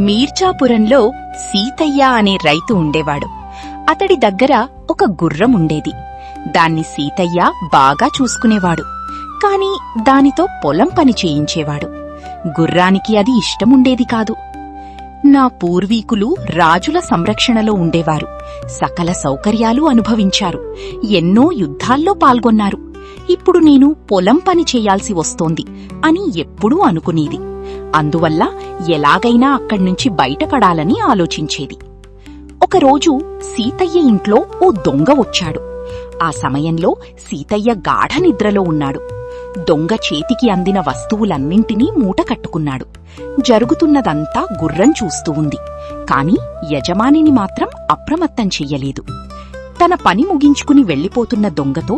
మీర్జాపురంలో సీతయ్య అనే రైతు ఉండేవాడు. అతడి దగ్గర ఒక గుర్రం ఉండేది. దాన్ని సీతయ్య బాగా చూసుకునేవాడు. కాని దానితో పొలం పని చేయించేవాడు. గుర్రానికి అది ఇష్టముండేది కాదు. నా పూర్వీకులు రాజుల సంరక్షణలో ఉండేవారు. సకల సౌకర్యాలు అనుభవించారు. ఎన్నో యుద్ధాల్లో పాల్గొన్నారు. ఇప్పుడు నేను పొలం పని చేయాల్సి వస్తోంది అని ఎప్పుడూ అనుకునేది. అందువల్ల ఎలాగైనా అక్కడ్నుంచి బయటపడాలని ఆలోచించేది. ఒకరోజు సీతయ్య ఇంట్లో ఓ దొంగ వచ్చాడు. ఆ సమయంలో సీతయ్య గాఢ నిద్రలో ఉన్నాడు. దొంగ చేతికి అందిన వస్తువులన్నింటినీ మూట కట్టుకున్నాడు. జరుగుతున్నదంతా గుర్రం చూస్తూ ఉంది. కాని యజమానిని మాత్రం అప్రమత్తం చెయ్యలేదు. తన పని ముగించుకుని వెళ్లిపోతున్న దొంగతో,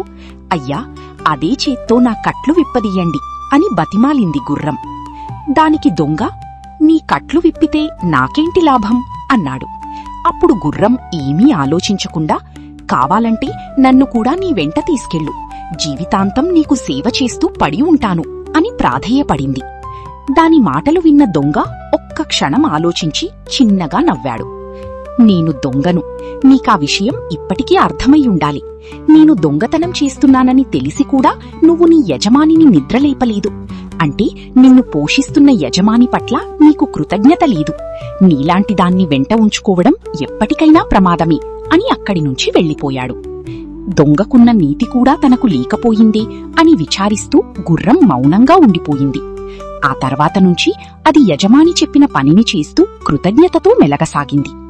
అయ్యా, అదే చేత్తో నా కట్లు విప్పదీయండి అని బతిమాలింది గుర్రం. దానికి దొంగ, నీ కట్లు విప్పితే నాకేంటి లాభం అన్నాడు. అప్పుడు గుర్రం ఏమీ ఆలోచించకుండా, కావాలంటే నన్ను కూడా నీ వెంట తీసుకెళ్ళు, జీవితాంతం నీకు సేవ చేస్తూ పడి ఉంటాను అని ప్రాధేయపడింది. దాని మాటలు విన్న దొంగ ఒక్క క్షణం ఆలోచించి చిన్నగా నవ్వాడు. నేను దొంగను, నీకా విషయం ఇప్పటికీ అర్థమయ్యుండాలి. నేను దొంగతనం చేస్తున్నానని తెలిసి కూడా నువ్వు నీ యజమానిని నిద్రలేపలేదు అంటే నిన్ను పోషిస్తున్న యజమాని పట్ల నీకు కృతజ్ఞత లేదు. నీలాంటి దాన్ని వెంట ఉంచుకోవడం ఎప్పటికైనా ప్రమాదమే అని అక్కడి నుంచి వెళ్లిపోయాడు. దొంగకున్న నీతి కూడా తనకు లేకపోయిందే అని విచారిస్తూ గుర్రం మౌనంగా ఉండిపోయింది. ఆ తర్వాత నుంచి అది యజమాని చెప్పిన పనిని చేస్తూ కృతజ్ఞతతో మెలగసాగింది.